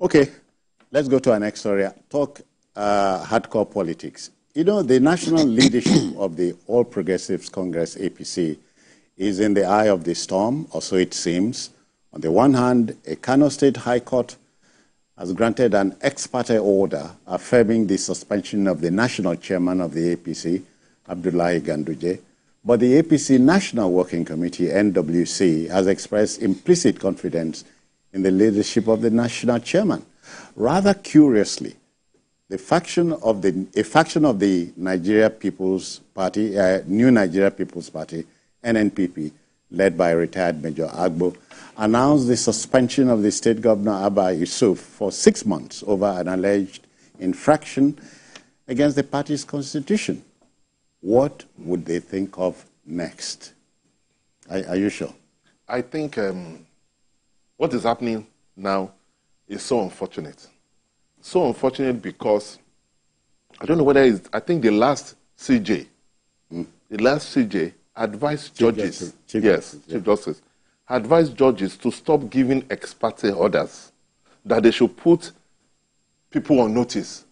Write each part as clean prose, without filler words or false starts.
Okay, let's go to our next story. Talk hardcore politics. You know, the national leadership of the All Progressives Congress, APC, is in the eye of the storm, or so it seems. On the one hand, a Kano State High Court has granted an exparte order affirming the suspension of the national chairman of the APC, Abdullahi Ganduje. But the APC National Working Committee, NWC, has expressed implicit confidence in the leadership of the national chairman. Rather curiously, a faction of the Nigeria People's Party, New Nigeria People's Party, NNPP, led by retired Major Agbo, announced the suspension of the state governor Abba Yusuf for 6 months over an alleged infraction against the party's constitution. What would they think of next? Are you sure? I think what is happening now is so unfortunate. So unfortunate because I don't know whether it's, I think the last CJ advised judges, Chief Justice, advised judges to stop giving ex parte orders, that they should put people on notice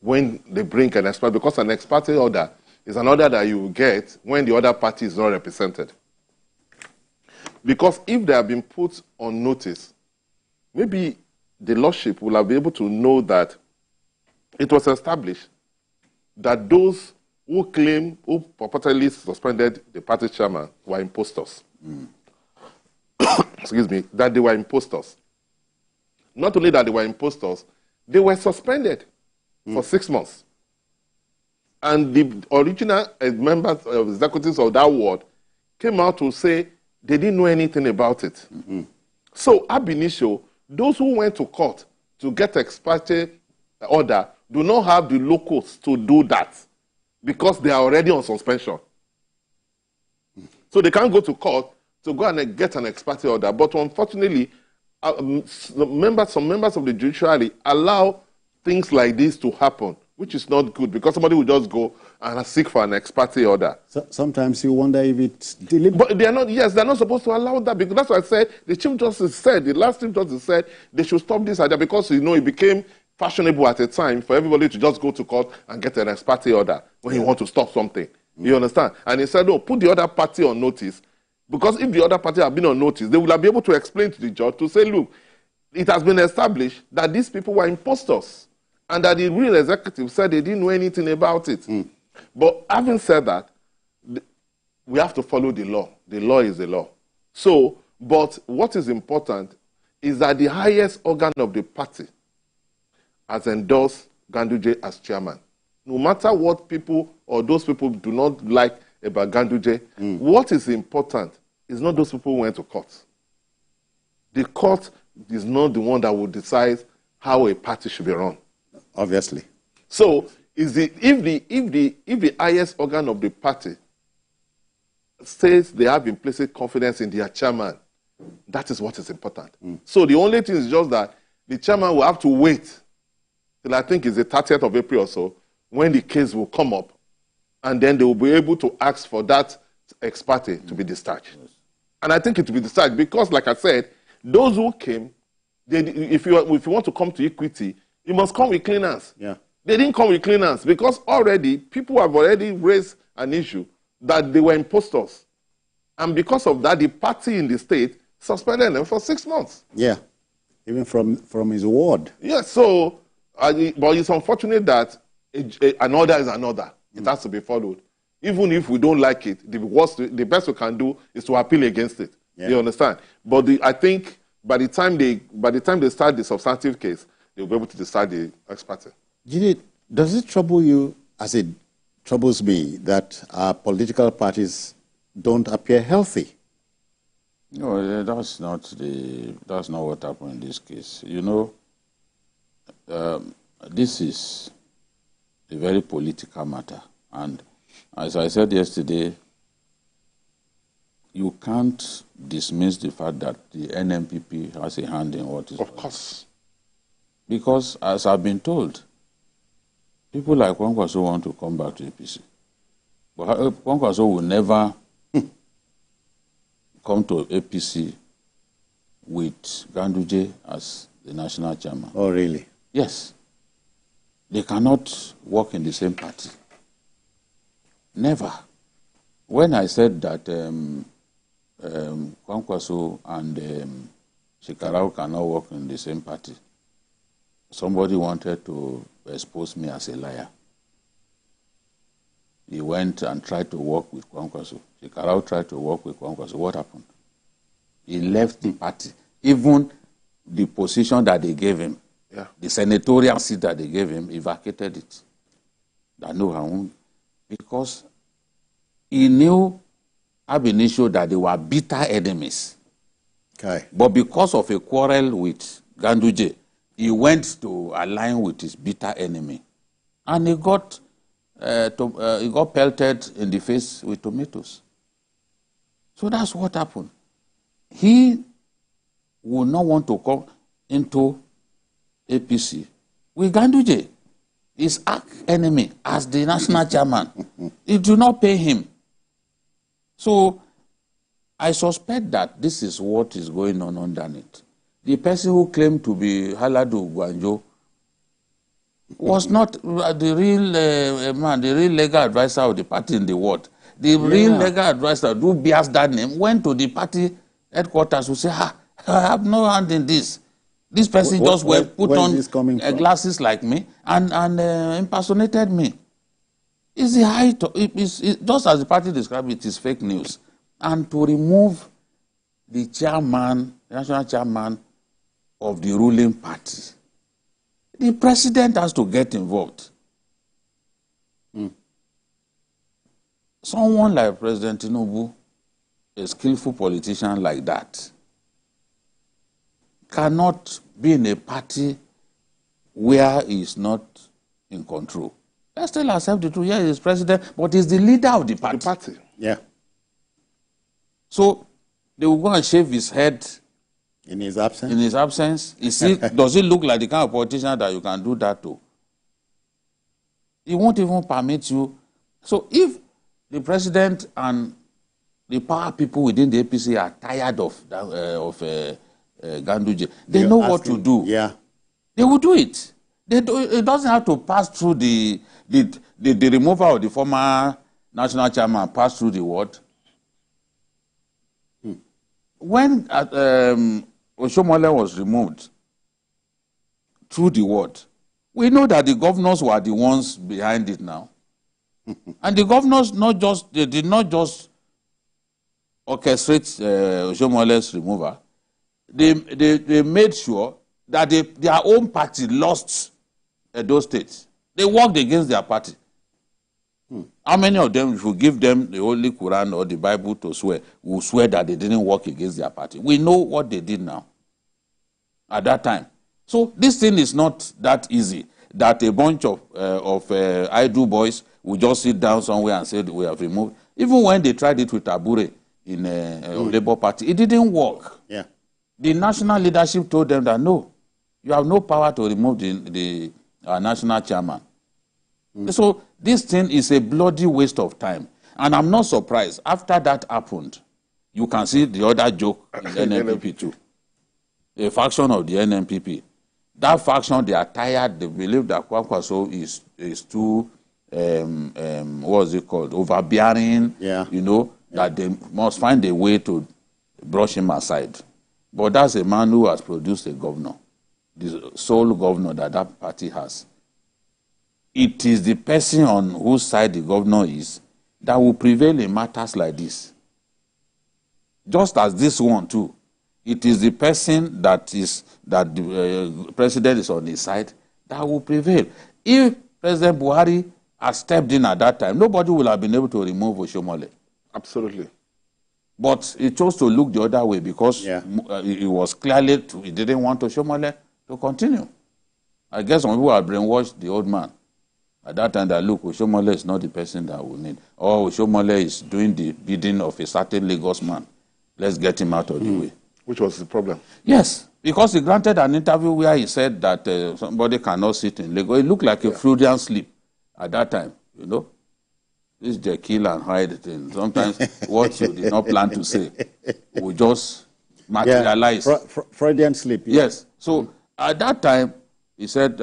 when they bring an ex parte, because an ex parte order is an order that you get when the other party is not represented. Because if they have been put on notice, maybe the lordship will have been able to know that it was established that those who purportedly suspended the party chairman were impostors. Excuse me, that they were impostors. Not only that they were impostors, they were suspended for 6 months. And the original members of executives of that ward came out to say they didn't know anything about it. So, ab initio, those who went to court to get ex parte order do not have the locus to do that because they are already on suspension. So they can't go to court to go and get an ex parte order. But unfortunately, some members of the judiciary allow things like this to happen, which is not good, because somebody will just go and seek for an ex parte order. So, sometimes you wonder if it's deliberate. But they are not, yes, they're not supposed to allow that, because that's what I said. The last Chief Justice said they should stop this idea, because, you know, it became fashionable at a time for everybody to just go to court and get an ex parte order when you want to stop something. You understand? And he said, no, put the other party on notice, because if the other party have been on notice, they will have been able to explain to the judge to say, look, it has been established that these people were impostors, and that the real executive said they didn't know anything about it. But having said that, we have to follow the law. The law is the law. So, but what is important is that the highest organ of the party has endorsed Ganduje as chairman. No matter what people or those people do not like about Ganduje, what is important is not those people who went to court. The court is not the one that will decide how a party should be run. Obviously. So, if the highest organ of the party says they have implicit confidence in their chairman, that is what is important. So the only thing is just that the chairman will have to wait till I think it's the 30th of April or so, when the case will come up, and then they will be able to ask for that ex parte to be discharged. And I think it will be discharged because, like I said, those who came, if you want to come to equity, you must come with clean hands. Yeah. They didn't come with clean hands because already people have already raised an issue that they were impostors. And because of that, the party in the state suspended them for 6 months. Yeah, even from his ward. Yeah, so, but it's unfortunate that an order is an order. It has to be followed. Even if we don't like it, the best we can do is to appeal against it. Yeah. You understand? But I think by the time they start the substantive case, they'll be able to decide the ex parte. Does it trouble you, as it troubles me, that our political parties don't appear healthy? No, that's not what happened in this case. You know, this is a very political matter. And as I said yesterday, you can't dismiss the fact that the NNPP has a hand in what is. Of course. Because, as I've been told, people like Kwankwaso want to come back to APC. But Kwankwaso will never come to APC with Ganduje as the national chairman. Oh, really? Yes. They cannot work in the same party. Never. When I said that Kwankwaso and Shekarau cannot work in the same party, somebody wanted to expose me as a liar. He went and tried to work with Kwankwaso. Shekarau tried to work with Kwankwaso. What happened? He left the party. Even the position that they gave him, the senatorial seat that they gave him, he vacated it. That no, I won't. Because he knew ab initio that they were bitter enemies. Okay. But because of a quarrel with Ganduje, he went to align with his bitter enemy. And he got pelted in the face with tomatoes. So that's what happened. He would not want to come into APC with Ganduje, his arch enemy, as the national chairman. It do not pay him. So I suspect that this is what is going on underneath. The person who claimed to be Haladu Gwanjo was not the real man, the real legal advisor of the party in the world. The real legal advisor who bears that name went to the party headquarters to say, I have no hand in this. This person just put on glasses like me and impersonated me. It's the height. Just as the party described it, is fake news. And to remove the chairman, national chairman of the ruling party, the president has to get involved. Someone like President Tinubu, a skillful politician like that, cannot be in a party where he is not in control. Let's still accept the truth. Yes, he's president, but he's the leader of the party. Yeah. So they will go and shave his head in his absence. In his absence, does it look like the kind of politician that you can do that to? He won't even permit you. So if the president and the power people within the APC are tired of Ganduje, they know what to do. Yeah. They will do it. It doesn't have to pass through the removal of the former national chairman, pass through the ward. When Oshomole was removed through the ward, we know that the governors were the ones behind it now. And the governors did not just orchestrate Oshomole's removal. They made sure that their own party lost those states. They worked against their party. How many of them, if you give them the Holy Quran or the Bible to swear, will swear that they didn't work against their party? We know what they did now, at that time. So this thing is not that easy, that a bunch of idle boys will just sit down somewhere and say we have removed. Even when they tried it with Abure in Labour Party, it didn't work. Yeah. The national leadership told them that, no, you have no power to remove the national chairman. So this thing is a bloody waste of time. And I'm not surprised. After that happened, you can see the other joke in NNPP too. A faction of the NNPP. That faction, they are tired. They believe that Kwankwaso is too, what is it called, overbearing. Yeah. You know, that they must find a way to brush him aside. But that's a man who has produced a governor, the sole governor that party has. It is the person on whose side the governor is that will prevail in matters like this. Just as this one too. It is the person that the president is on his side that will prevail. If President Buhari had stepped in at that time, nobody would have been able to remove Oshomole. Absolutely. But he chose to look the other way because it was clearly he didn't want Oshomole to continue. I guess some people have brainwashed the old man at that time that, look, Oshomole is not the person that we need. Or Oshomole is doing the bidding of a certain Lagos man. Let's get him out of the way. Which was the problem? Yes, because he granted an interview where he said that somebody cannot sit in Lagos. It looked like a Freudian slip at that time, you know. This Jekyll and Hyde thing. Sometimes what you did not plan to say will just materialize. Freudian slip. Yes. So At that time, he said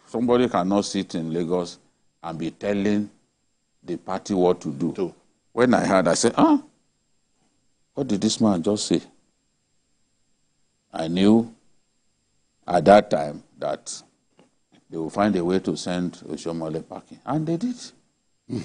somebody cannot sit in Lagos and be telling the party what to do. When I heard, I said, what did this man just say? I knew at that time that they will find a way to send Oshomole packing. And they did.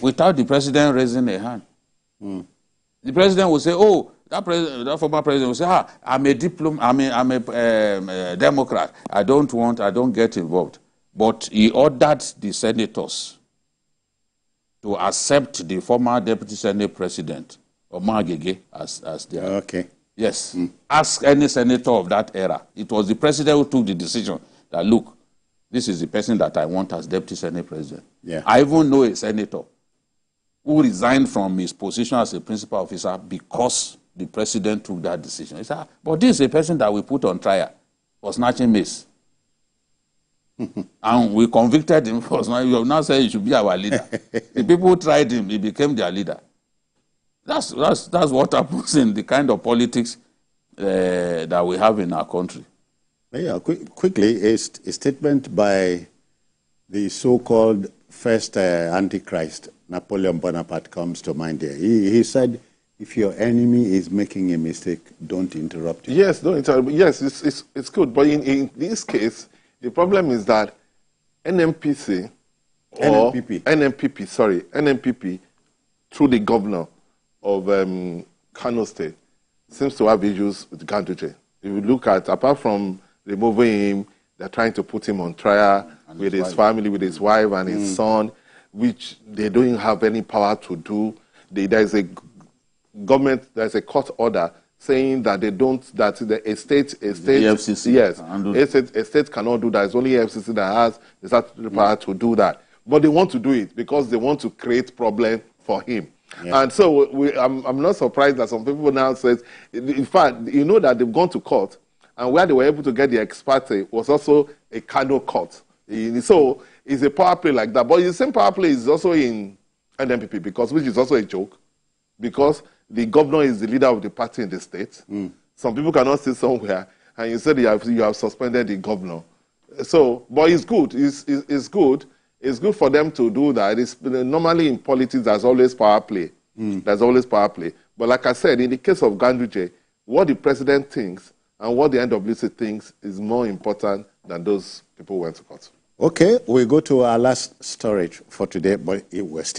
Without the president raising a hand. The president will say, that former president will say, I'm a Democrat. I don't get involved. But he ordered the senators to accept the former deputy senate president, Omar Agege, as their... Okay. Yes. Ask any senator of that era. It was the president who took the decision that, look, this is the person that I want as deputy senate president. Yeah. I even know a senator who resigned from his position as a principal officer because the president took that decision. He said, but this is a person that we put on trial for snatching maize. And we convicted him for snatching. You have now said he should be our leader. The people who tried him, he became their leader. That's what happens in the kind of politics that we have in our country. Yeah, quickly, a statement by the so-called first Antichrist, Napoleon Bonaparte, comes to mind there. He said, if your enemy is making a mistake, don't interrupt him. Yes, don't interrupt. Yes, it's good. But in this case, the problem is that NNPP, through the governor of Kano State, seems to have issues with Ganduje. If you look at, apart from removing him, they're trying to put him on trial with his family, with his wife and his son, which they don't have any power to do. There's a government, there's a court order saying that they don't, that a state, the FCC, yes, a state cannot do that. It's only FCC that has the statutory power to do that. But they want to do it because they want to create problem for him. Yeah. And so I'm not surprised that some people now say, in fact, you know that they've gone to court, and where they were able to get the exparte was also a Kano court. So it's a power play like that. But the same power play is also in NNPP, which is also a joke, because the governor is the leader of the party in the state. Some people cannot sit somewhere and you said you have suspended the governor. So, but it's good. It's good. It's good for them to do that. Normally in politics, there's always power play. There's always power play. But like I said, in the case of Ganduje, what the president thinks and what the NWC thinks is more important than those people who went to court. Okay, we go to our last story for today, but we're still